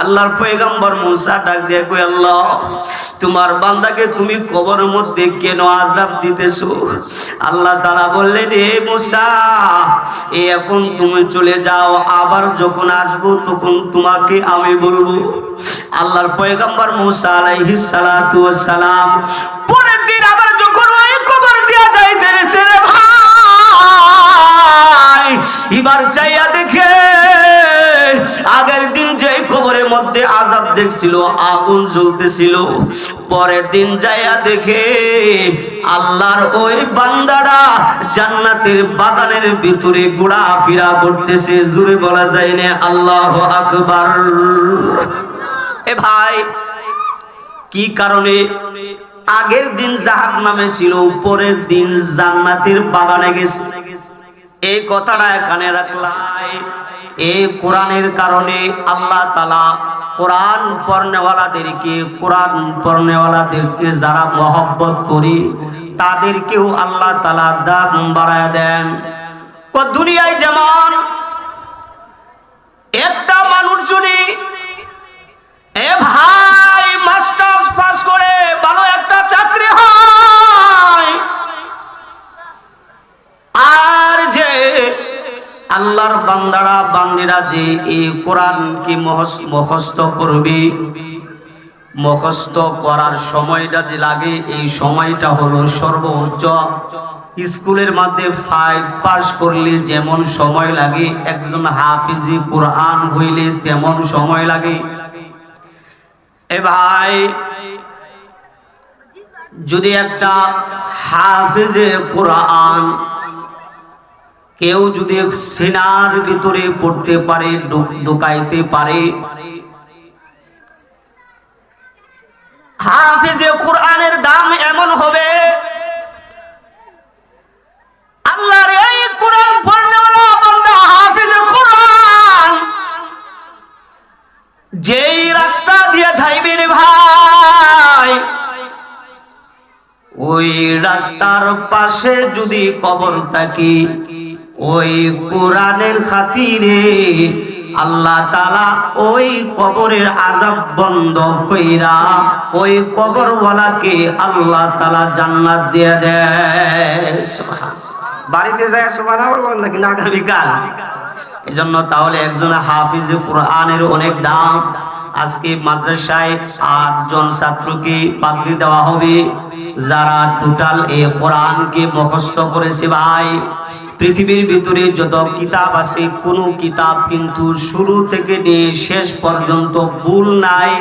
আল্লাহর পয়গম্বর মুসা ডাক দিয়ে কই, আল্লাহ তোমার বান্দাকে তুমি কবরের মধ্যে কেন আযাব দিতেছো? আল্লাহ তাআলা বললেন, হে মুসা, এখন তুমি চলে যাও, আবার যখন আসবো তখন তোমাকে আমি বলবো। আল্লাহর পয়গম্বর মুসা আলাইহিস সালাতু ওয়াস সালাম পরের দিন আবার যখন ওই কবর দিয়া যাইতেছে রে ভাই, এবার চাইয়া দেখে আগের দিন যে কবরের মধ্যে আযাব দেখছিল, আগুন জ্বলতেছিল, পরের দিন যাইয়া দেখে আল্লাহর ওই বান্দারা জান্নাতের বাগানের ভিতরে ঘোরাফেরা করতেছে। জোরে বলা যায় না আল্লাহু আকবার। এ ভাই, কি কারণে আগের দিন জাহান্নামে ছিল, পরের দিন জান্নাতের বাগানে গেছে? এই কথাটা এখানে রাখলাম। এই কোরআনের কারণে আল্লাহ তাআলা কোরআন পড়নেওয়ালাদেরকে যারা মহব্বত করি তাদেরকেও আল্লাহ তাআলা দাম বাড়ায় দেন। দুনিয়ায় যেমন একটা মানুষ যদি ভাই মাস্টার্স পাস করে ভালো একটা চাকরি হয়, আর যে আল্লাহর বান্দারা বান্দিরা যে এই কোরআনকে মুখস্থ করবে, মুখস্থ করার সময়টা যে লাগে, এই সময়টা হলো সর্বোচ্চ। স্কুলের মধ্যে 5 পাস করলে যেমন সময় লাগে, একজন হাফিজি কোরআন হইলে তেমন সময় লাগে। এ ভাই, যদি একটা হাফিজে কোরআন কেউ যদি সিনার ভিতরে পড়তে পারে, ঢুকাইতে পারে, হাফিজে কোরআনের দাম এমন হবে, আল্লাহর এই কোরআন পড়নেওয়ালা বান্দা হাফিজে কোরআন যেই রাস্তা দিয়ে যাইবে রে ভাই, ওই রাস্তার পাশে যদি কবর থাকে, ওই কোরআনের খাতিরে আল্লাহ তাআলা ওই কবরের আযাব বন্ধ কইরা ওই কবরওয়ালাকে আল্লাহ তাআলা জান্নাত দিয়ে দেয়। সুবহানাল্লাহ। বাড়িতে যায় সুবহানাল্লাহ নাকি আগামীকাল? এজন্য তাহলে একজন হাফিজে কোরআনের অনেক দাম। আজকে মাদ্রাসায় 8 জন ছাত্রকে পাগড়ি দেওয়া হবে যারা টোটাল এই কোরআনকে মুখস্থ করেছে। ভাই, পৃথিবীর ভিতরে যত কিতাব আছে, কোনো কিতাব কিন্তু শুরু থেকে নিয়ে শেষ পর্যন্ত ভুল নাই,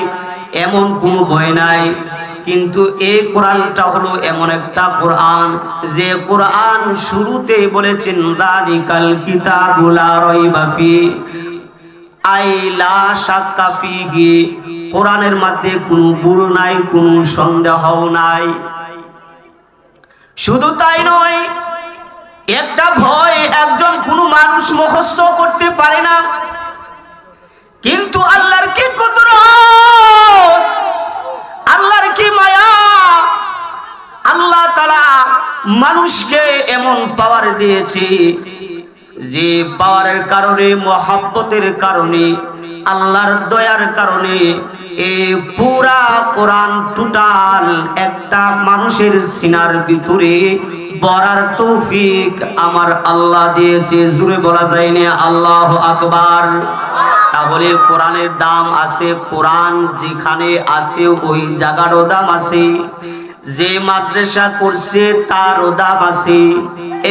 এমন কোনো বই নাই। কিন্তু এই কোরআনটা হলো এমন একটা কোরআন যে কোরআন শুরুতে বলেছেন যালিকাল কিতাবুল লা রাইবা ফিহি আই লা শাক্কা ফিহি, কোরআনের মধ্যে কোনো ভুল নাই, কোনো সন্দেহ নাই। শুধু তাই নয়, একটা ভয় একজন কোনো মানুষ মুখস্থ করতে পারে না, কিন্তু আল্লাহর কি কুদরত, আল্লাহর কি মায়া, আল্লাহ তাআলা মানুষকে এমন পাওয়ার দিয়েছে যে পাওয়ারের কারণে, মহব্বতের কারণে, আল্লাহর দয়ার কারণে এই পুরা কোরআন টোটাল একটা মানুষের সিনার ভিতরে পড়ার তৌফিক আমার আল্লাহ দিয়েছে। জোরে বলা যায় না আল্লাহু আকবার। তাহলে কোরআনের দাম আছে, কোরআন যেখানে আছে ওই জায়গারও দাম আছে, যে মাদ্রাসা করছে তারও দাম আছে।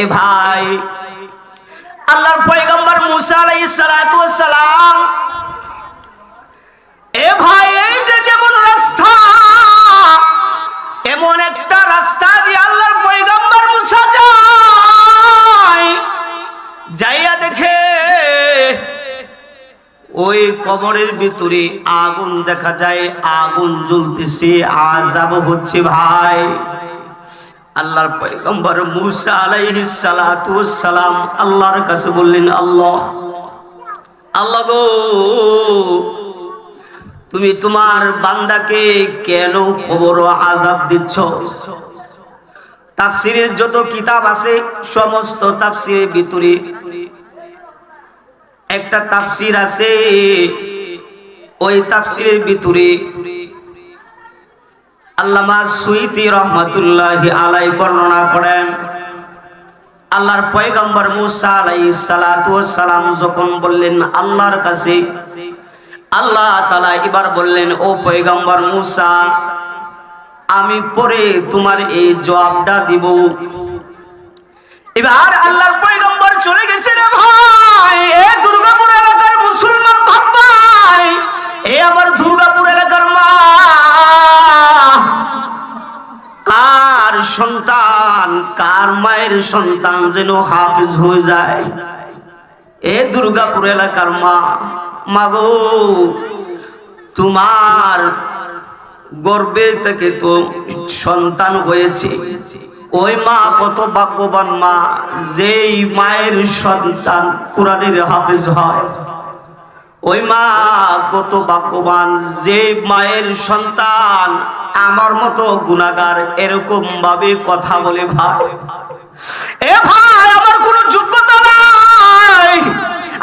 এ ভাই, আল্লাহর পয়গম্বর মুসা আলাইহিস সালাতু ওয়াস সালাম, এ ভাই, এই যে যেমন রাস্তা, এমন একটা রাস্তা দিয়ে আল্লাহর পয়গম্বর মুসা যাইয়া দেখে ওই কবরের ভিতরে আগুন দেখা যায়, আগুন জ্বলতেছে, আযাব হচ্ছে। ভাই, আল্লাহর পয়গম্বর মুসা আলাইহিস সালাতু ওয়াস সালাম আল্লাহর কাছে বললেন, আল্লাহ গো, তুমি তোমার বান্দাকে কেন কবর আযাব দিচ্ছ? তাফসীরের যত কিতাব আছে সমস্ত তাফসীরের ভিতরে একটা তাফসীর আছে ওই তাফসীরের ভিতরে আল্লামা সুয়ুতী রাহমাতুল্লাহি আলাইহি বর্ণনা করেন, আল্লাহর পয়গম্বর মুসা আলাইহিস সালাতু ওয়াস সালাম যখন বললেন আল্লাহর কাছে, আল্লাহ তাআলা এবার বললেন, ও পয়গম্বর মুসা, আমি পরে তোমার এই জবাবটা দিব। এবার আল্লাহর পয়গম্বর চলে গেছে রে ভাই। এ দুর্গাপুর এলাকার মুসলমান ভাই, এ আমার দুর্গাপুর এলাকার মা, কার সন্তান, কার মায়ের সন্তান যেন হাফেজ হয়ে যায়। এ দুর্গাপুর এলাকার মা, মাগো তোমার গর্ভে থেকে তো সন্তান হয়েছে। ওই মা কত ভাগ্যবান মা, যেই মায়ের সন্তান কোরআনের হাফেজ হয়। ওই মা কত ভাগ্যবান, যে মায়ের সন্তান আমার মতো গুনাহগার এরকম ভাবে কথা বলে। ভাই, এ ভাই, আমার কোনো যোগ্যতা নাই,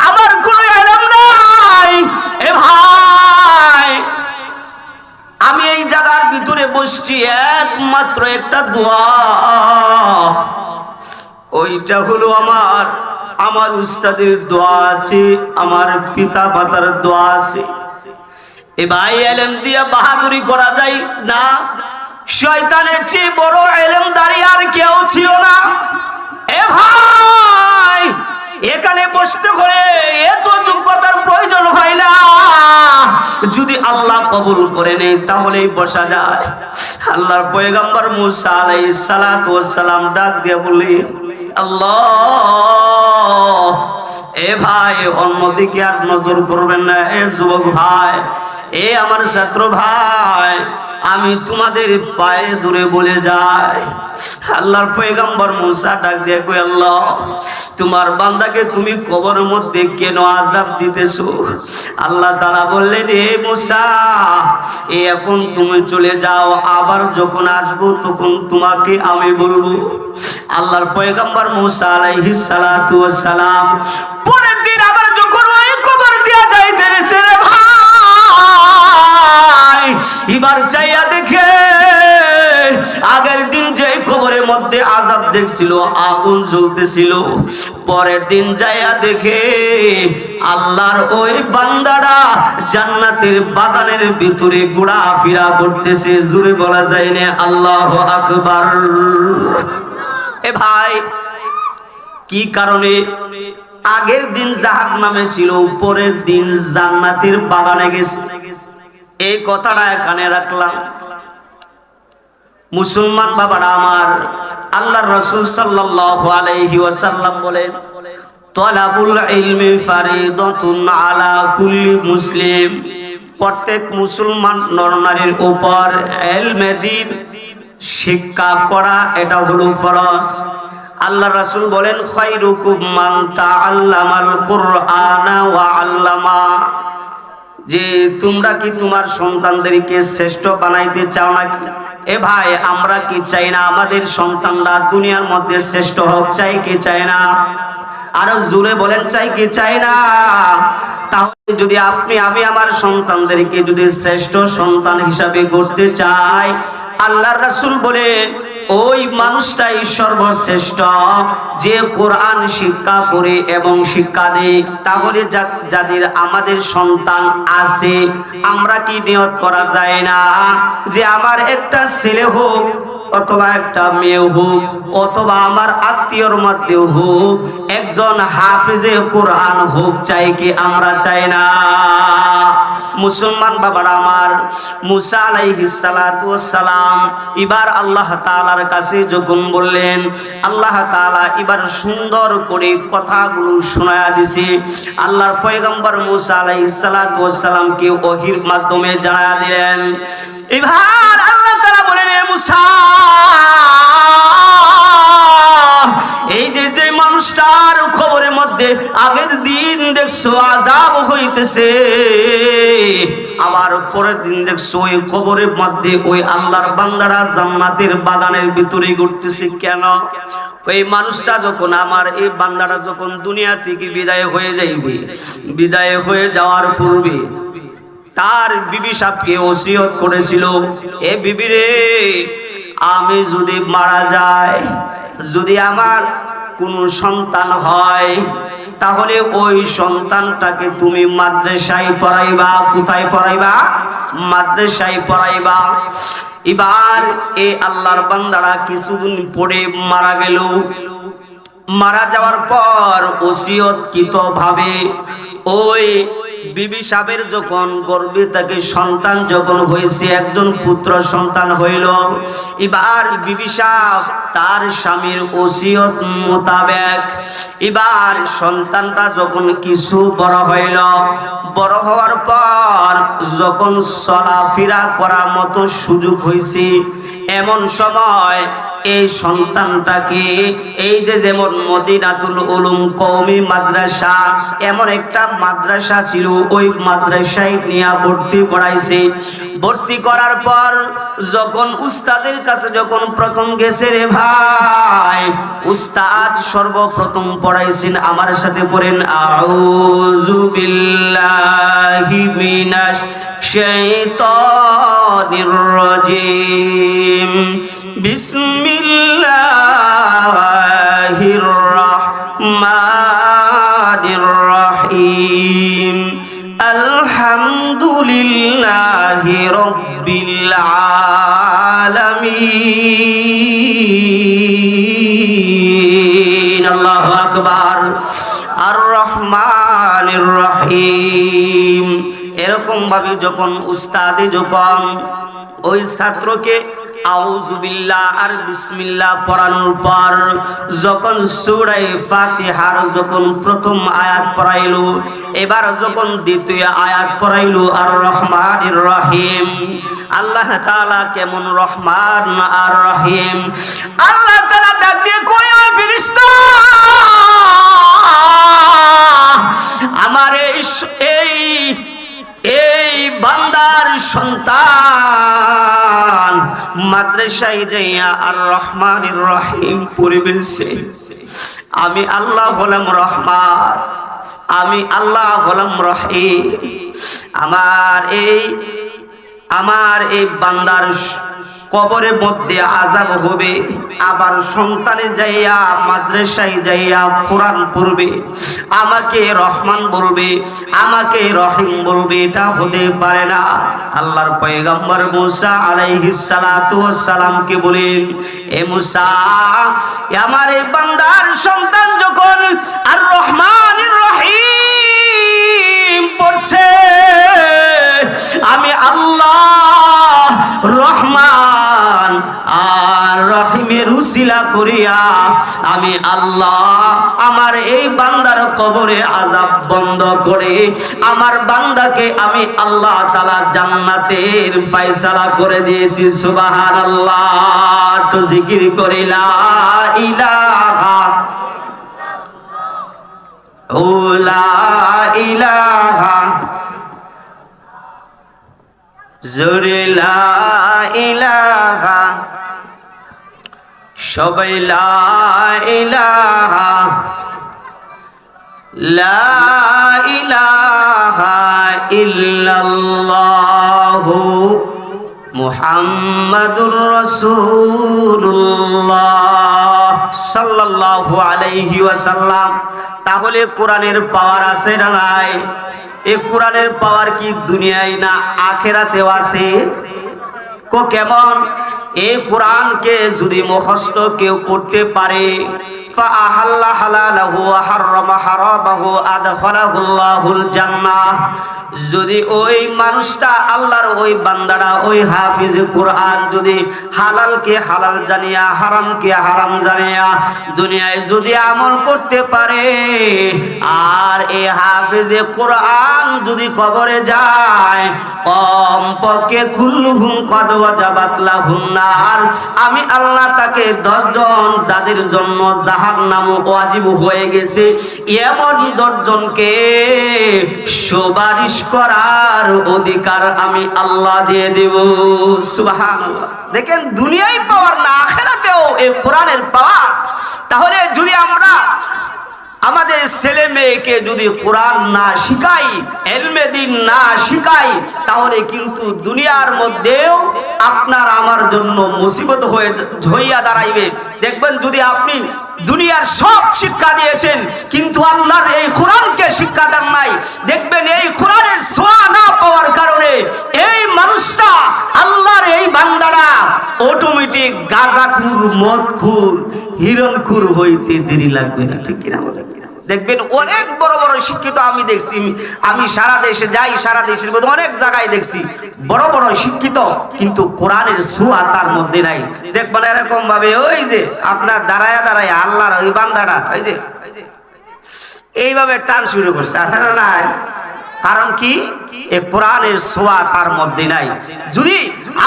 আমার কোনো ইলম নাই। এ ভাই, আমি এই জায়গার ভিতরে বসছি একমাত্র একটা দোয়া, ওইটা হলো আমার উস্তাদের দোয়া আছে, আমার পিতা মাতার দোয়া আছে। এ ভাই, ইলম দিয়া বাহাদুরি করা যায় না। শয়তানের চেয়ে বড় ইলমদারি আর কেউ ছিল না। এ ভাই, এখানে বসতে করে এত যোগ্যতার প্রয়োজন হয় না, যদি আল্লাহ কবুল করে নেয় তাহলেই বসা যায়। আল্লাহর পয়গম্বর মুসা আলাইহিস সালাতু ওয়াস সালাম ডাক দিয়ে বলে, আল্লাহ, এ ভাই অন্যদিকে আর নজর করবেন না। এ যুবক ভাই, এ আমার ছাত্র ভাই, আমি তোমাদের পায়ে ধরে বলে যাই, আল্লাহর পয়গম্বর মুসা ডাক দিয়ে কই, আল্লাহ, তোমার বান্দাকে তুমি কবরের মধ্যে কেন আযাব দিতেছো? আল্লাহ তাআলা বললেন, হে মুসা, এখন তুমি চলে যাও, আবার যখন আসবো তখন তোমাকে আমি বলবো। আল্লাহর পয়গম্বর মুসা আলাইহিস সালাতু ওয়াস সালাম পরের দিন আবার যখন ওই কবর দিয়া যাইতেছে রে ভাই, এবার চাইয়া দেখে আগের দিন যে কবরের মধ্যে আযাব দেখছিল, আগুন জ্বলতেছিল, পরের দিন যাইয়া দেখে আল্লাহর ওই বান্দারা জান্নাতের বাগানের ভিতরে ঘোরাফেরা করতেছে। জোরে বলা যায় না আল্লাহু আকবার। এ ভাই, কি কারণে আগের দিন জাহান্নামে ছিল, পরের দিন জান্নাতের বাগানে গেছে? এই কথাটা এখানে রাখলাম। মুসলমান বাবারা আমার, আল্লাহর রাসূল সাল্লাল্লাহু আলাইহি ওয়াসাল্লাম বলেন, তালাবুল ইলমি ফারিদাতুন আলা কুল্লি মুসলিম, প্রত্যেক মুসলমান নরনারীর উপর ইলমে দ্বীন শিক্ষা করা এটা হলো ফরজ। আল্লাহ রাসূল বলেন, খায়রুকুম মান তাআল্লামাল কুরআনা ওয়া আল্লামা, যে তোমরা কি তোমার সন্তানদেরকে শ্রেষ্ঠ বানাইতে চাও নাকি? এ ভাই, আমরা কি চাই না আমাদের সন্তানরা দুনিয়ার মধ্যে শ্রেষ্ঠ হোক? চাই কি চাই না? আরো জোরে বলেন, চাই কি চাই না? তাহলে যদি আমি আমার সন্তানদেরকে যদি শ্রেষ্ঠ সন্তান হিসাবে গড়তে চাই, আল্লাহর রাসূল বলেন ওই মানুষটাই সর্বশ্রেষ্ঠ যে কোরআন শিক্ষা করে এবং শিক্ষা দেয়। তাহলে যাদের আমাদের সন্তান আছে, আমরা কি নিয়ত করা যায় না যে আমার একটা ছেলে হোক অথবা একটা মেয়ে হোক অথবা আমার আত্মীয়র মধ্যে হোক একজন হাফেজে কোরআন হোক? চাই কি আমরা? চাই না। মুসলমান বাবারা আমার, মুসা আলাইহিস সালাতু ওয়াস সালাম এবার আল্লাহ তাআলার কাছে যখন বললেন, আল্লাহ তাআলা এবার সুন্দর করে কথাগুলো শোনায়া দিয়েছে। আল্লাহর পয়গম্বর মুসা আলাইহিস সালাতু ওয়াস সালামকে ওহীর মাধ্যমে জানায়া দিলেন। এবার আল্লাহ তাআলা বলেন, হে মুসা, এই যে মানুষটার খবরের মধ্যে আগের দিন দেখছো আযাব হইতেছে, আবার পরের দিন দেখছো ওই কবরের মধ্যে ওই আল্লাহর বান্দারা জান্নাতের বাগানের ভিতরে ঘুরতেছে। কেন? ওই মানুষটা যখন আমার এই বান্দাটা যখন দুনিয়া থেকে বিদায় হয়ে যাইবে, বিদায় হয়ে যাওয়ার পূর্বে তার বিবি সাহেবকে ওসিয়ত করেছিল, এ বিবি রে, আমি যদি মারা যাই, যদি আমার কোনো সন্তান হয়, তাহলে ওই সন্তানটাকে তুমি মাদ্রাসায় পড়াইবা। কোথায় পড়াইবা? মাদ্রাসায় পড়াইবা। এবার এই আল্লাহর বান্দারা কিছুদিন পরে মারা গেল। মারা যাওয়ার পর ওসিয়তকৃত ভাবে ওই বিবি সাহেবের যখন গর্ভে তাকে সন্তান যখন হয়েছে, একজন পুত্র সন্তান হইল। এবার বিবি সাহেব তার স্বামীর ওসিয়ত মোতাবেক এবার সন্তানটা যখন কিছু বড় হইল, বড় হওয়ার পর যখন চলাফেরা করার মতো সুযোগ হয়েছে, এমন সময় এই সন্তানটাকে এই যে যেমন মদিনাতুল উলুম কওমি মাদ্রাসা এমন একটা মাদ্রাসা ছিল, ওই মাদ্রাসায় নিয়ে ভর্তি করাইছে। ভর্তি করার পর যখন উস্তাদের কাছে যখন প্রথম গেছে, রে ভাই, উস্তাদ সর্বপ্রথম পড়াইছেন, আমার সাথে পড়েন, আউযু বিল্লাহি মিনাশ শাইতানির রাজিম, বিসমিল্লাহির রাহমানির রহিম, আলহামদুলিল্লাহি রাব্বিল আলামিন, আল্লাহু আকবার, আর রহমানির রহিম। এরকম ভাবে যখন উস্তাদে যখন ওই ছাত্রকে আউযু বিল্লাহ আর বিসমিল্লাহ পড়ানোর পর যখন সূরা ফাতিহার যখন প্রথম আয়াত পড়াইলো, এবার যখন দ্বিতীয় আয়াত পড়াইলো আর রহমানির রহিম, আল্লাহ তাআলা কেমন রহমান আর রহিম। আল্লাহ তাআলা ডাক দিয়ে কয়, ও ফেরেশতা, আমার এই বান্দার সন্তান মাদ্রাসায় যাইয়া আর রহমানির রহিম পড়ে ফেলছে। আমি আল্লাহ হলাম রহমান, আমি আল্লাহ হলাম রহিম। আমার এই বান্দার কবরের মধ্যে আযাব হবে, আবার সন্তানে যাইয়া মাদ্রাসায় যাইয়া কোরআন পড়বে, আমাকে রহমান বলবে, আমাকে রহিম বলবে, এটা হতে পারে না। আল্লাহর পয়গম্বর মুসা আলাইহিস সালাতু ওয়াস সালামকে বলেন, এ মুসা, আমার এই বান্দার সন্তান যখন আর রহমানির রহিম পড়ছে, আমি আল্লাহ রহমান আর রহিমের উসিলা করিয়া আমি আল্লাহ আমার এই বান্দার কবরে আযাব বন্ধ করে আমার বান্দাকে আমি আল্লাহ তাআলা জান্নাতের ফয়সালা করে দিয়েছি। সুবহানাল্লাহ। তো জিকির করে লা ইলাহা ও লা ইলাহা জোরে লা ইলাহা, সবাই লা ইলাহা, লা ইলাহা ইল্লাল্লাহু মুহাম্মাদুর রাসূলুল্লাহ সাল্লাল্লাহু আলাইহি ওয়াসাল্লাম। তাহলে কোরআনের পাওয়ার আছে না নাই? এই কোরআনের পাওয়ার কি দুনিয়ায় না আখেরাতেও আছে? কেমন? এই কোরআনকে যদি মুখস্থ কেউ করতে পারে, ফাআহাল্লা হালালাহু ওয়া হাররামা হারামাহু আদখালাহুল্লাহুল জান্নাহ, যদি ওই মানুষটা আল্লাহর ওই বান্দাটা ওই হাফিজ কোরআন যদি হালালকে হালাল জানিয়া হারামকে হারাম জানিয়া দুনিয়ায় যদি আমল করতে পারে, আর এই হাফিজে কোরআন যদি কবরে যায়, কমপক্ষে কুল্লুহুম কদ ওয়াজাবাত লাহুন নার, আমি আল্লাহ তাকে 10 জন যাদের জন্য জাহান্নাম ওয়াজিব হয়ে গেছে এমন 10 জনকে সুপারিশ করার অধিকার আমি আল্লাহ দিয়ে দেব। সুবহানাল্লাহ। দেখেন, দুনিয়ায় পাওয়ার না আখিরাতেও এই কোরআনের পাওয়ার। তাহলে যদি আমরা আমাদের ছেলে মেয়েকে যদি কোরআন না শিখাই, ইলমে দ্বীন না শিখাই, তাহলে কিন্তু দুনিয়ার মধ্যেও আপনার আমার জন্য মুসিবত হইয়া দাঁড়াইবে। দেখবেন যদি আপনি দুনিয়ার সব শিক্ষা দিয়েছেন কিন্তু আল্লাহর এই কোরআনকে শিক্ষা দেন নাই, দেখবেন এই কোরআনের ছোঁয়া না পাওয়ার কারণে এই মানুষটা, আল্লাহর এই বান্দাটা অটোমেটিক গাঁজাখুর, মদখুর, হিরণখুর হইতে দেরি লাগবে না। ঠিক কিনা বলেন? দেখবেন অনেক বড় বড় শিক্ষিত আমি দেখছি, আমি সারা দেশে যাই, সারা দেশের মধ্যে অনেক জায়গায় দেখছি বড় বড় শিক্ষিত কিন্তু কোরআনের ছোঁয়া তার মধ্যে নাই। দেখবেন এরকম ভাবে ওই যে আপনার দাঁড়ায় দাঁড়ায় আল্লাহর ওই বান্দাটা ওই যে এইভাবে টান শুরু করছে, আসে না নাই? কারণ কি? এই কোরআনের ছোঁয়া তার মধ্যে নাই। যদি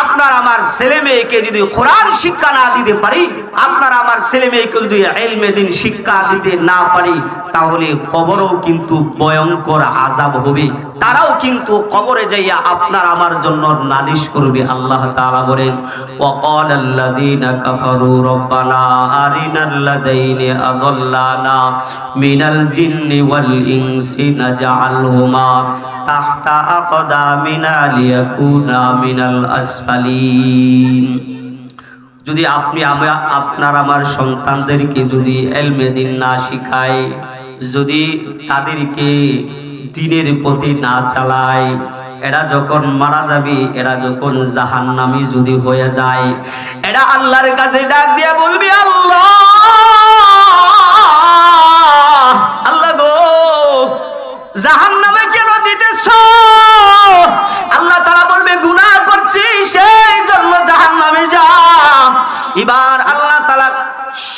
আপনার আমার ছেলে মেয়েকে যদি কোরআন শিক্ষা না দিতে পারি, আপনার আমার ছেলে মেয়েকে যদি ইলমে দ্বীন শিক্ষা দিতে না পারি, তাহলে কবরেও কিন্তু ভয়ঙ্কর আযাব হবে। তারাও কিন্তু কবরে যাইয়া আপনার আমার জন্য নালিশ করবে। আল্লাহ তাআলা বলেন, ওয়াকাল আল্লাযীনা কাফারু রব্বানা আরিনাল লাযাইনি আযাল্লানা মিনাল জিন্নি ওয়াল ইনসি নাজআলহুমা তাহতা আকদামিনা লিয়াকুনা মিনাল আসফালিন। যদি আপনি আপনার আমার সন্তানদেরকে যদি ইলমে দ্বীন না শিখায়, যদি তাদেরকে দ্বীনের প্রতি না চালায়, এরা যখন মারা যাবে, এরা যখন জাহান্নামী যদি হয়ে যায়, এরা আল্লাহর কাছে ডাক দিয়ে বলবে, আল্লাহ আল্লাহ গো, জাহান্নামে কেন দিতেছো? আল্লাহ তাআলা বলবে, গুনাহ করছি সেই জন্য জাহান্নামে যা। এবার আল্লাহ তাআলা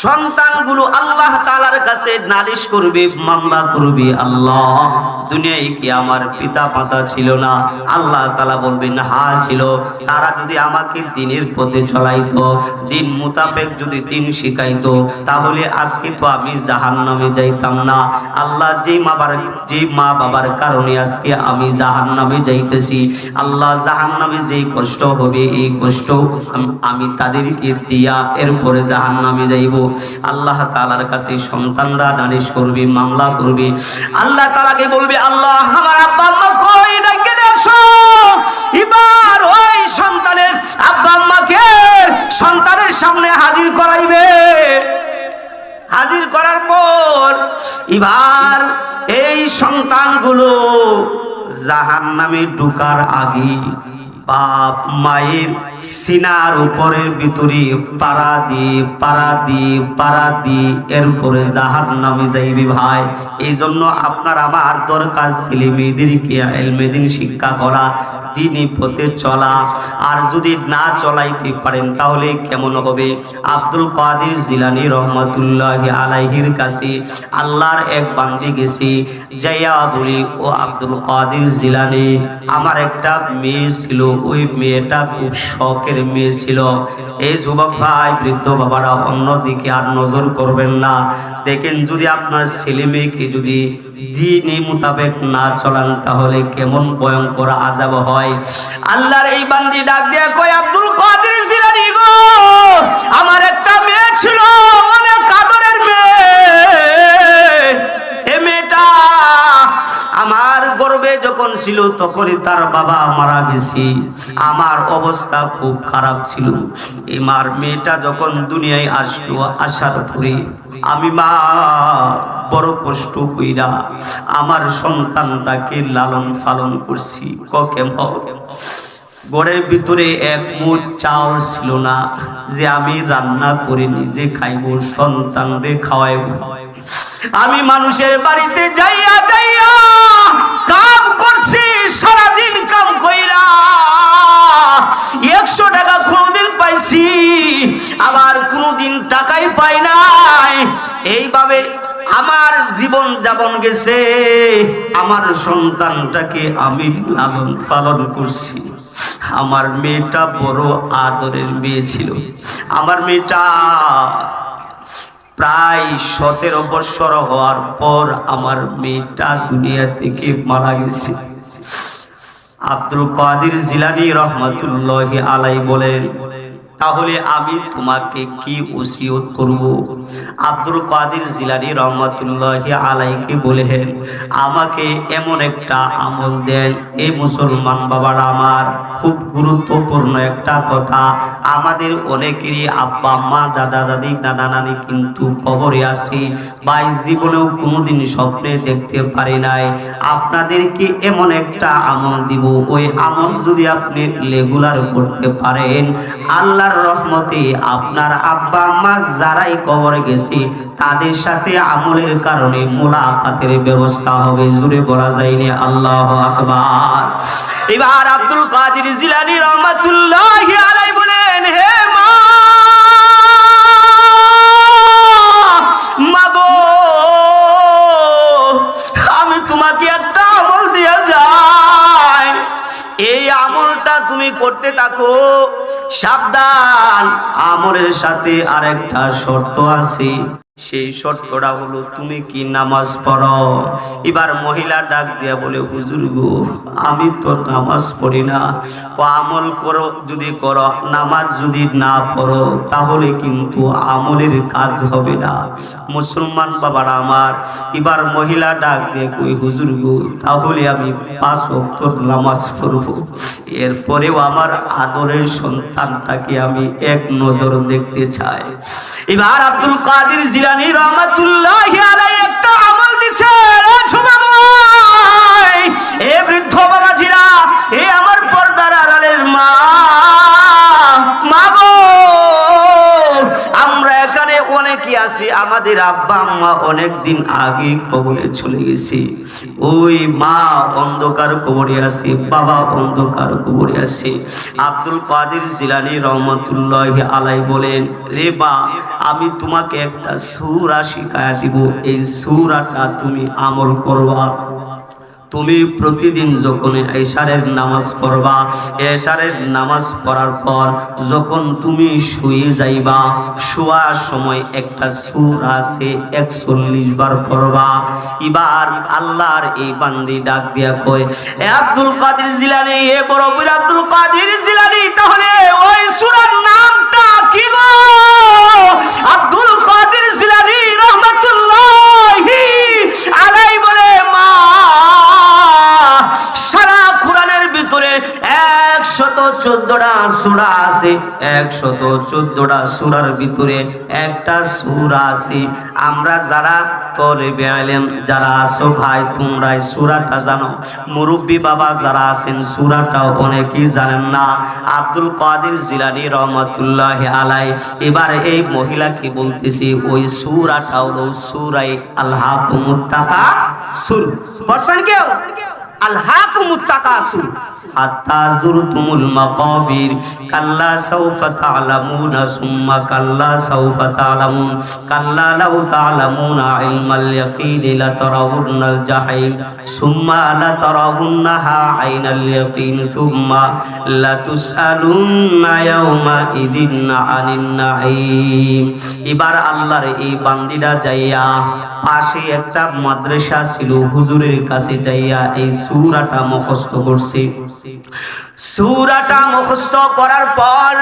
সন্তানগুলো আল্লাহ তাআলার কাছে নালিশ করবে, মামলা করবে, আল্লাহ দুনিয়ায় কি আমার পিতা মাতা ছিল না? আল্লাহ তাআলা বলবেন, হ্যাঁ ছিল। তারা যদি আমাকে দ্বীনের পথে চলাইতো, দ্বীন মোতাবেক যদি দ্বীন শিখাইতো, তাহলে আজকে তো আমি জাহান্নামে যাইতাম না। আল্লাহ যে মা বাবার কারণে আজকে আমি জাহান্নামে যাইতেছি, আল্লাহ জাহান্নামে যেই কষ্ট হবে, এই কষ্ট আমি তাদেরকে দিয়া এরপরে জাহান্নামে যাইব। আল্লাহ তাআলার কাছে সন্তানরা নালিশ করবে, মামলা করবে। আল্লাহ তাআলাকে বলবে, আল্লাহ আমার আব্বা আম্মা কই, ডাকে আসো। এবার ওই সন্তানের আব্বা আম্মাকে সন্তানের সামনে হাজির করাইবে। হাজির করার পর এবার এই সন্তানগুলো জাহান্নামে ঢোকার আগে বাপ মায়ের সিনার উপরের ভিতরে পাড়া দিয়ে এরপরে জাহান্নামে যাইবে। ভাই, এই জন্য আপনার আমার দরকার ছেলে মেয়েদেরকে ইলমে দ্বীন শিক্ষা করা, দ্বীনি পথে চলা। আর যদি না চলাইতে পারেন তাহলে কেমন হবে? আব্দুল কাদের জিলানী রহমাতুল্লাহি আলাইহির কাছে আল্লাহর এক বান্দী গেছে, যাইয়া বলি, ও আব্দুল কাদের জিলানী, আমার একটা মেয়ে ছিল, ওই মেয়েটা খুব শখের মেয়ে ছিল। এই যুবক ভাই, বৃদ্ধ বাবারা অন্যদিকে আর নজর করবেন না। দেখেন যদি আপনার ছেলে মেয়েকে যদি দ্বীনি মোতাবেক না চলান তাহলে কেমন ভয়ঙ্কর আযাব হয়। আল্লাহর এই বান্দী ডাক দিয়া কয়, আব্দুল কাদের জিলানী গো, আমার একটা মেয়ে ছিল, অনেক আদরের মেয়ে। এই মেয়েটা আমার গর্ভে যখন ছিল তখনই তার বাবা মারা গেছে। আমার অবস্থা খুব খারাপ ছিল। আমার মেয়েটা যখন দুনিয়ায় আসলো, আসার পরে আমি মা বড় কষ্ট কইরা আমার সন্তানটাকে লালন পালন করছি। ঘরের ভিতরে এক মুঠ চাউল ছিল না যে আমি রান্না করে নিজে খাইব, সন্তানরে খাওয়াইব। আমি মানুষের বাড়িতে যাইয়া কাম করছি, সারাদিন কাম কইরা 100 টাকা কোনদিন পাইছি, আবার কোনদিন টাকাই পাই নাই। এইভাবে আমার জীবন যাপন গেছে। আমার সন্তানটাকে আমি লালন পালন করছি। আমার মেয়েটা বড় আদরের মেয়ে ছিল। আমার মেয়েটা প্রায় 17 বছর হওয়ার পর আমার মেয়েটা দুনিয়া থেকে মারা গেছে। আব্দুল কাদের জিলানী রহমাতুল্লাহি আলাইহি বলেন, তাহলে আমি তোমাকে কি ওসিয়ত করব? আব্দুল কাদের জিলানী রহমাতুল্লাহি আলাইহি বলেন, আমাকে এমন একটা আমল দেন। এই মুসলমান বাবারা আমার, খুব গুরুত্বপূর্ণ একটা কথা। আমাদের অনেকেরই আব্বা আম্মা দাদা দাদি নানা নানি কিন্তু কবরে আছে, ভাই জীবনেও কোনোদিন স্বপ্নে দেখতে পারি নাই। আপনাদেরকে এমন একটা আমল দিব, ওই আমল যদি আপনি রেগুলার করতে পারেন, আল্লাহর রহমতে আপনার আব্বা আম্মা যারাই কবরে গেছে তাদের সাথে আমলের কারণে মুলাকাতের ব্যবস্থা হবে। জোরে বলা যায়নি আল্লাহু আকবার। এবার আব্দুল কাদের জিলানী রহমাতুল্লাহি আলাইহি বলেন, হে মাগো, আমি তোমাকে একটা আমল দিয়ে যাই, এই আমলটা তুমি করতে থাকো। সাবধান, আমলের সাথে আরেকটা শর্ত আছে। সেই শর্তটা হলো তুমি কি নামাজ পড়ো? এবার মহিলা ডাক দিয়া বলে, হুজুর গো, আমি তো নামাজ পড়ি না। ও আমল করো, যদি করো, নামাজ যদি না পড়ো তাহলে কিন্তু আমলের কাজ হবে না। মুসলমান বাবারা আমার, এবার মহিলা ডাক দিয়ে কই, হুজুর গো, তাহলে আমি 5 ওয়াক্ত নামাজ পড়বো, এরপরেও আমার আদরের সন্তানটাকে আমি এক নজর দেখতে চাই। এবার আব্দুল কাদের জিলানী রহমাতুল্লাহি আলাইহি একটা আমল দিছে। এ বৃদ্ধ বাবাজিরা, এ আমার পর্দার আড়ালের মা, মাগো, আমরা এখানে অনেকে আছি, আমাদের আব্বা আম্মা অনেক দিন আগে কবরে চলে গেছে। ওই মা অন্ধকার কবরে আছে, বাবা অন্ধকার কবরে আছে। আব্দুল কাদের জিলানী রহমাতুল্লাহি আলাইহি বলেন, রে মা, আমি তোমাকে একটা সূরা শিখায়া দিব, এই সূরাটা তুমি আমল করবা। তুমি প্রতিদিন যখন এশারের নামাজ পড়বা, এশারের নামাজ পড়ার পর যখন তুমি শুয়ে যাইবা, শোয়ার সময় একটা সূরা আছে 41 বার পড়বা। এবার আল্লাহর এই বান্দি ডাক দিয়া কয়, এ আব্দুল কাদের জিলানী, এ বড় বীর আব্দুল কাদের জিলানী, তাহলে ওই সূরার নামটা কি গো? আব্দুল কাদের জিলানী রহমাতুল্লাহি আলাইহি বলে, মা, সারা কোরআনের ভিতরে 114টা সূরা আছে, 114টা সূরার ভিতরে একটা সূরা আছে। আমরা যারা তলেবে ইলম যারা আছো ভাই, তোমরা এই সূরাটা জানো, মুরব্বী বাবা যারা আছেন সূরাটাও অনেকেই জানেন না। আব্দুল কাদের জিলানী রহমাতুল্লাহি আলাইহি এবার এই মহিলাকে বলতেছি, ওই সূরাটা হলো সূরা আল-হাকুমুত তাকাসুর। পড়ছেন কেউ? আল-হাকুমুত তাকাসুর হাত্তা যুরতুমুল মাকাবির, কাল্লা সাউফা তা'লামুনা সুম্মা কাল্লা সাউফা তা'লামুন, কাল্লা লাউ তা'লামুনা ইলমাল ইয়াকিন লাতারাউন্নাল জাহিম, সুম্মা লাতারাউন্নাহা আইনাল ইয়াকিন, সুম্মা লাতুসআলুন্না ইয়াওমা ইদিন আনিন নাঈম। এবার আল্লাহর এই বান্দিরা যাইয়া, পাশে একটা মাদ্রাসা ছিল, হুজুরের কাছে যাইয়া এই সূরাটা মুখস্থ করছে। সূরাটা মুখস্থ করার পর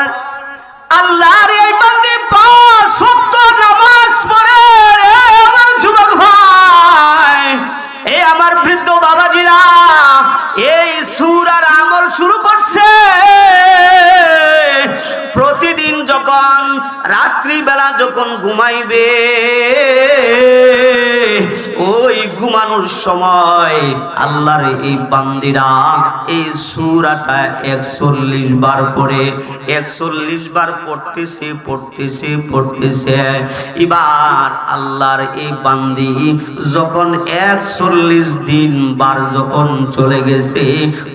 আল্লাহর এই বান্দী 5 ওয়াক্ত নামাজ পড়ে। আমার যুবক ভাই, এই আমার বৃদ্ধ বাবাজিরা, এই সূরার আমল শুরু করছে। প্রতিদিন যখন রাত্রিবেলা যখন ঘুমাইবে, ওই ঘুমানোর সময় আল্লাহর এই বান্দিরা এই সূরাটা 41 বার পড়ে, 41 বার পড়তেছে। এবার আল্লাহর এই বান্দি যখন 41 দিন বার যখন চলে গেছে,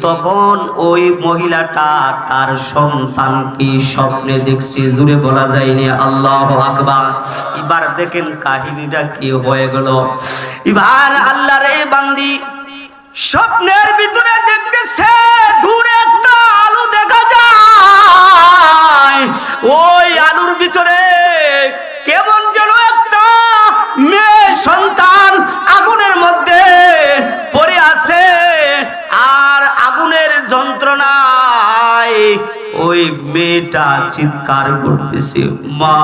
তখন ওই মহিলাটা তার সন্তানকে স্বপ্নে দেখছে। জুড়ে বলা যায়নি আল্লাহু আকবার। এবার দেখেন কাহিনীটা কি হয়ে গেল। এবার আল্লাহর এই বান্দি স্বপ্নের ভিতরে দেখতেছে, দূরে একটা আলো দেখা যায়। ওই আলোর ভিতরে কেমন যেন একটা মেয়ে সন্তান আগুনের মধ্যে পড়ে আছে, আর আগুনের যন্ত্রণায় ওই মেয়েটা চিৎকার করতেছে, মা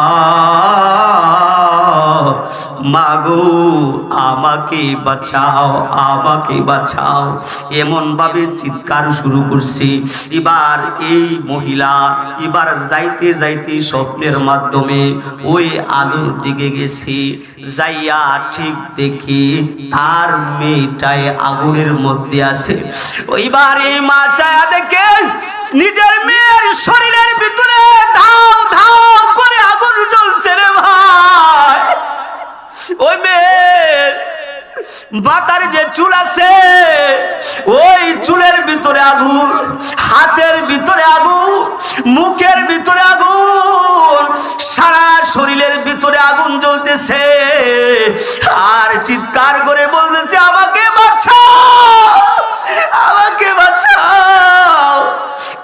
মাগো আমাকে বাঁচাও, আমাকে বাঁচাও, এমন ভাবে চিৎকার শুরু করছে। এবার এই মহিলা এবার যাইতে যাইতে স্বপ্নের মাধ্যমে ওই আলোর দিকে গেছে, যাইয়া ঠিক দেখি তার মেয়েটাই আগুনের মধ্যে আছে। ওইবার এই মা চায়া দেখে নিজের মেয়ের শরীরের ভিতরে ধাও ধাও করে আগুন জ্বলছে রে ভাই। ওই মেয়ের মাথার যে চুল আছে ওই চুলের ভিতরে আগুন, হাতের ভিতরে আগুন, মুখের ভিতরে আগুন, সারা শরীরের ভিতরে আগুন জ্বলতেছে আর চিৎকার করে বলতেছে, আমাকে বাঁচাও, আমাকে বাঁচাও,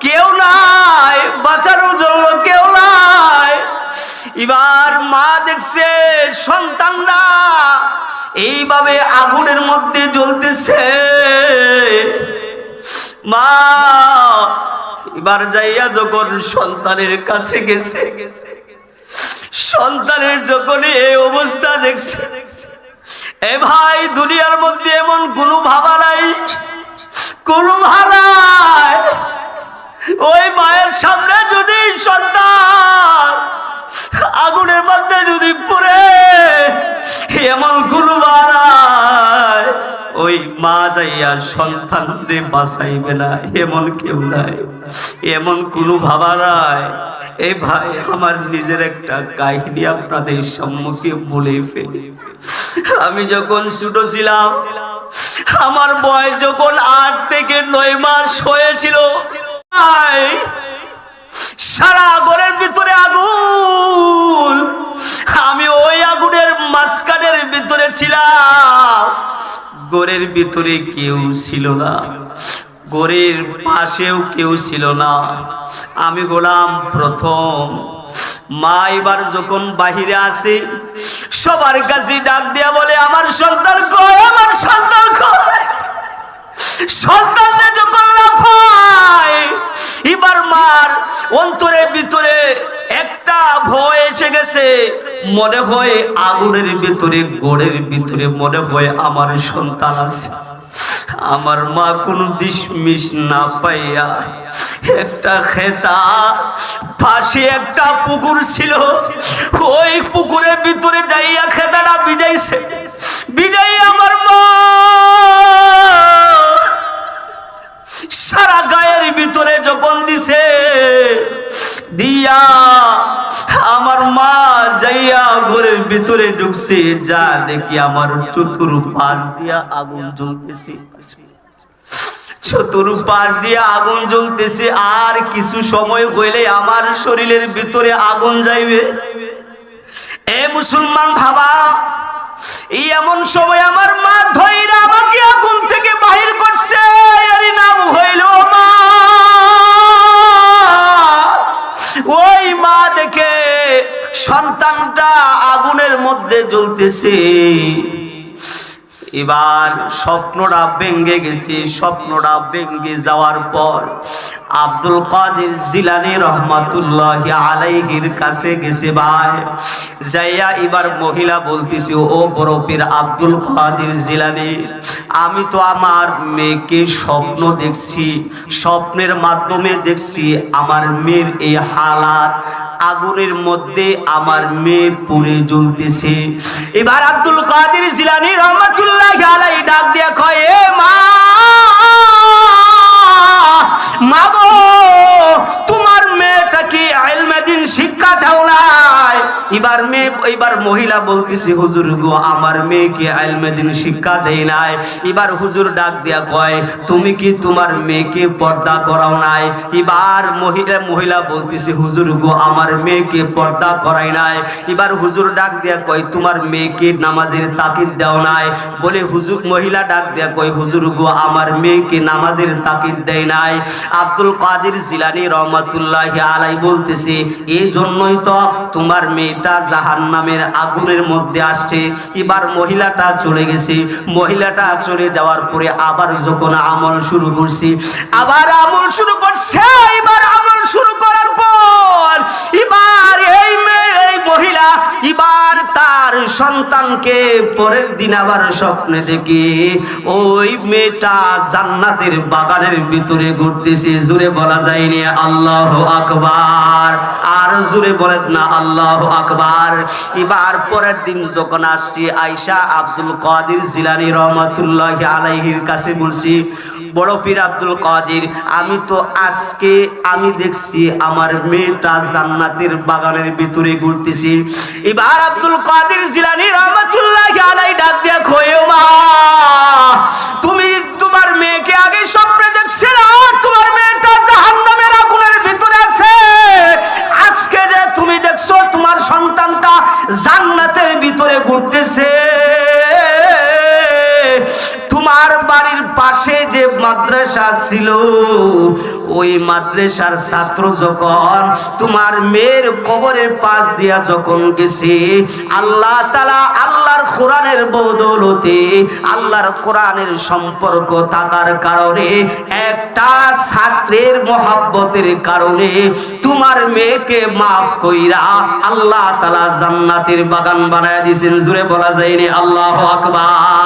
কেউ নাই বাঁচানোর জন্য, কেউ নাই। এবার মা দেখছে সন্তানরা এইভাবে আগুনের মধ্যে জ্বলতেছে। মা এবার যাইয়া যখন সন্তানের কাছে গেছে, সন্তানের যখন এই অবস্থা দেখছে, এ ভাই দুনিয়ার মধ্যে এমন কোনো ভাবা নাই, কোনো ভাবা নাই। ওই মায়ের সামনে যদি সন্তান আগুনের মধ্যে যদি পড়ে, এমন কোনো বাড়ায় ওই মা যাইয়া সন্তানরে বাঁচাইবে না, এমন কেউ নাই, এমন কোনো ভাবা নাই। এই ভাই আমার নিজের একটা কাহিনী আপনাদের সম্মুখে বলে ফেলি। আমি যখন ছোট ছিলাম, আমার বয়স যখন 8 থেকে 9 মাস হয়েছিল, সারা ঘরের ভিতরে আগুন, আমি ওই আগুনের মাঝখানের ভিতরে ছিলাম। ঘরের ভিতরে কেউ ছিল না, ঘরের পাশেও কেউ ছিল না, আমি হলাম প্রথম। মা এবার যখন বাহিরে আসে সবার কাছে ডাক দিয়া বলে, আমার সন্তান কই, আমার সন্তান কই। সন্তানদের যখন লাফায়, এবার মার অন্তরের ভিতরে একটা ভয় এসে গেছে, মনে হয় আগুনের ভিতরে, গোড়ের ভিতরে মনে হয় আমার সন্তান আছে। আমার মা কোনো দিশমিশ না পাইয়া একটা খেতা পাশে একটা পুকুর ছিল, ওই পুকুরের ভিতরে যাইয়া খেতাটা ভিজাইছে। ভিজাই আমার মা সারা গায়ের ভিতরে যখন দিছে, দিয়া আমার মা যাইয়া ঘরের ভিতরে ঢুকছে, যা দেখি আমার চতুর্পাশ দিয়া আগুন জ্বলতেছে, চতুর্পাশ দিয়া আগুন জ্বলতেছে। আর কিছু সময় হইলে আমার শরীরের ভিতরে আগুন যাইবে। এ মুসলমান ভাবা, এই এমন সময় আমার মা ধইরা আমাকে আগুন থেকে বাহির করছে, এর নাম হইল মা। ওই মা দেখে সন্তানটা আগুনের মধ্যে জ্বলতেছে। এবার স্বপ্নটা ভেঙে গেছে। স্বপ্নটা ভেঙে যাওয়ার পর আব্দুল কাদের জিলানী রহমাতুল্লাহি আলাইহির কাছে গেছে ভাই। যাইয়া এবার মহিলা বলতেছে, ও বড় পীর আব্দুল কাদের জিলানী, আমি তো আমার মেয়েকে স্বপ্ন দেখছি, স্বপ্নের মাধ্যমে দেখছি আমার মেয়ের এই হালাত, আগুনের মধ্যে আমার মেয়ে পুড়ে জ্বলতেছে। এবার আব্দুল কাদের জিলানী রহমাতুল্লাহি আলাইহি ডাক দিয়া কয়, এ মা, মাগো তোমার মেয়েটা কি ইলমে দ্বীন শিক্ষা দাও নাই? এবার মহিলা বলতেছে, হুজুর গো আমার মেয়েকে ইলমে দ্বীন শিক্ষা দেই নাই। এবার হুজুর ডাক দিয়া কয়, তুমি কি তোমার মেয়েকে পর্দা করাও নাই? এবার মহিলা বলতেছে, হুজুর গো আমার মেয়েকে পর্দা করাই নাই। এবার হুজুর ডাক দিয়া কয়, তোমার মেয়েকে নামাজের তাকিদ দাও নাই? বলে হুজুর, মহিলা ডাক দিয়া কয়, হুজুর গো আমার মেয়েকে নামাজের তাকিদ দেয় নাই। আব্দুল কাদের জিলানী রহমাতুল্লাহি আলাইহি বলতেছে, এই জন্যই তো তোমার মেয়েটা জাহান্নামের আগুনের মধ্যে আসছে। এবার মহিলাটা চলে গেছে। মহিলাটা চলে যাওয়ার পরে আবার যখন আমল শুরু করছে, আবার আমল শুরু করছে, এবার আমল শুরু করে সন্তানকে পরের দিন আবার স্বপ্নে দেখি ওই মেয়েটা জান্নাতের বাগানের ভিতরে ঘুরতেছে। জোরে বলা যায়নি আল্লাহু আকবার? আর জোরে বলেন না আল্লাহু আকবার? এবার পরের দিন যখন আসছি, আয়েশা আব্দুল কাদের জিলানী রহমাতুল্লাহি আলাইহির কাছে বলছি, বড় পীর আব্দুল কাদের, আমি তো আজকে আমি দেখছি আমার মেয়েটা জান্নাতের বাগানের ভিতরে ঘুরতেছি। এবার আব্দুল কাদের জিলানী রহমাতুল্লাহি আলাইহি ডাক দিয়ে কয়, ও মা, তুমি তোমার মেয়েকে আগে স্বপ্নে দেখছিলে তোমার মেয়েটা জাহান্নামের আগুনের ভিতরে আছে, আজকে যে তুমি দেখছো তোমার সন্তানটা জান্নাতের ভিতরে ঘুরতেছে। তোমার বাড়ির পাশে যে মাদ্রাসা ছিল, ওই মাদ্রাসার ছাত্র যখন তোমার মেয়ের কবরের পাশ দিয়া যখন গেছে, আল্লাহ তাআলা আল্লাহর কোরআনের বদৌলতে, আল্লাহর কোরআনের সম্পর্ক থাকার কারণে, একটা ছাত্রের মহব্বতের কারণে তোমার মেয়েকে মাফ কইরা আল্লাহ তাআলা জান্নাতের বাগান বানায় দিয়েছেন। জোরে বলা যায়নি আল্লাহু আকবার?